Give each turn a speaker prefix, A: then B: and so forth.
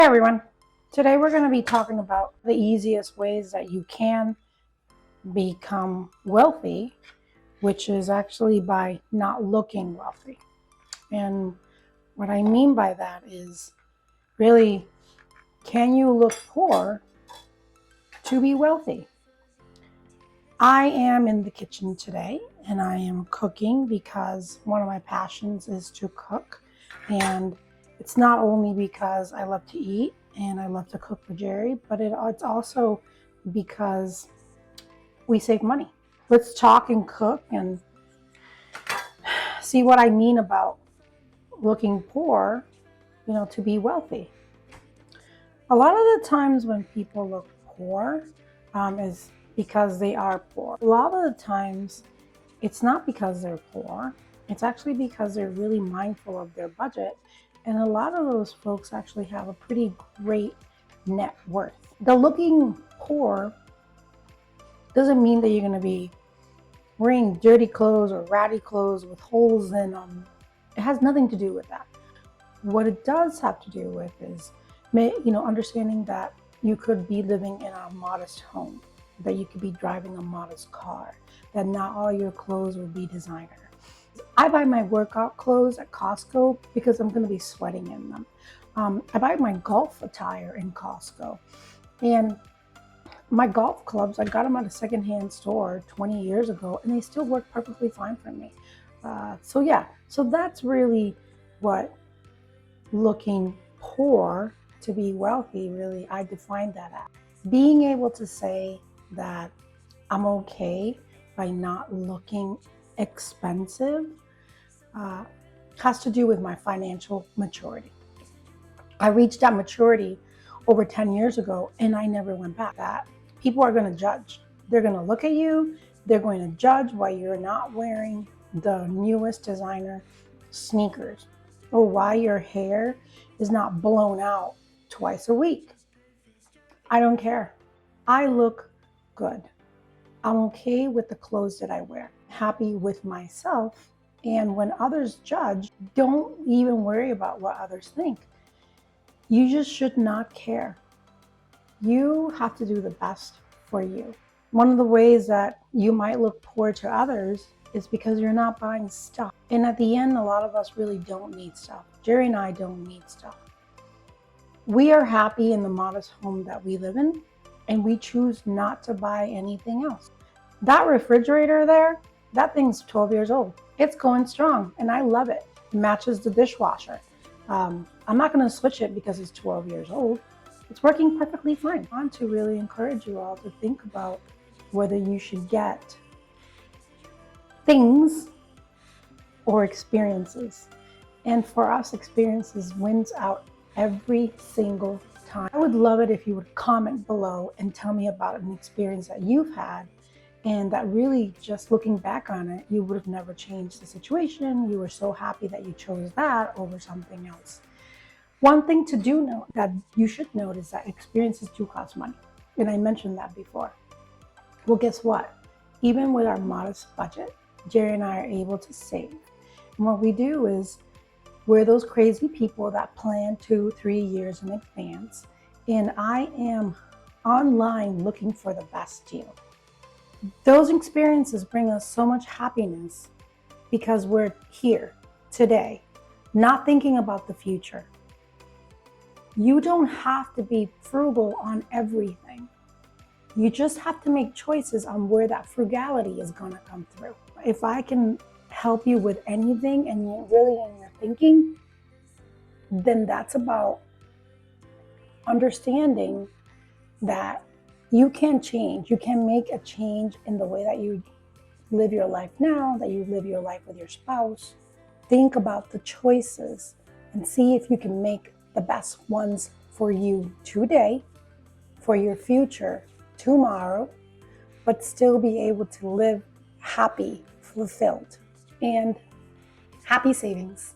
A: Hey everyone, today we're going to be talking about the easiest ways that you can become wealthy, which is actually by not looking wealthy. And what I mean by that is really, can you look poor to be wealthy? I am in the kitchen today and I am cooking because one of my passions is to cook. And it's not only because I love to eat and I love to cook for Jerry, but it's also because we save money. Let's talk and cook and see what I mean about looking poor, to be wealthy. A lot of the times when people look poor is because they are poor. A lot of the times it's not because they're poor. It's actually because they're really mindful of their budget. And a lot of those folks actually have a pretty great net worth. The looking poor doesn't mean that you're going to be wearing dirty clothes or ratty clothes with holes in them. It has nothing to do with that. What it does have to do with is, understanding that you could be living in a modest home, that you could be driving a modest car, that not all your clothes will be designer. I buy my workout clothes at Costco because I'm going to be sweating in them. I buy my golf attire in Costco. And my golf clubs, I got them at a secondhand store 20 years ago, and they still work perfectly fine for me. So that's really what looking poor to be wealthy, really, I define that as. Being able to say that I'm okay by not looking expensive has to do with my financial maturity. I reached that maturity over 10 years ago and I never went back. That people are going to judge. They're going to look at you. They're going to judge why you're not wearing the newest designer sneakers or why your hair is not blown out twice a week. I don't care. I look good. I'm okay with the clothes that I wear, happy with myself. And when others judge, don't even worry about what others think. You just should not care. You have to do the best for you. One of the ways that you might look poor to others is because you're not buying stuff. And at the end, a lot of us really don't need stuff. Jerry and I don't need stuff. We are happy in the modest home that we live in, and we choose not to buy anything else. That refrigerator there, that thing's 12 years old. It's going strong, and I love it. It matches the dishwasher. I'm not going to switch it because it's 12 years old. It's working perfectly fine. I want to really encourage you all to think about whether you should get things or experiences. And for us, experiences wins out every single time. I would love it if you would comment below and tell me about an experience that you've had and that really, just looking back on it, you would have never changed the situation. You were so happy that you chose that over something else. One thing to do note that you should note is that experiences do cost money. And I mentioned that before. Well, guess what? Even with our modest budget, Jerry and I are able to save. And what we do is we're those crazy people that plan 2-3 years in advance. And I am online looking for the best deal. Those experiences bring us so much happiness because we're here today, not thinking about the future. You don't have to be frugal on everything. You just have to make choices on where that frugality is going to come through. If I can help you with anything and you're really in your thinking, then that's about understanding that you can change. You can make a change in the way that you live your life now, that you live your life with your spouse. Think about the choices and see if you can make the best ones for you today, for your future tomorrow, but still be able to live happy, fulfilled, and happy savings.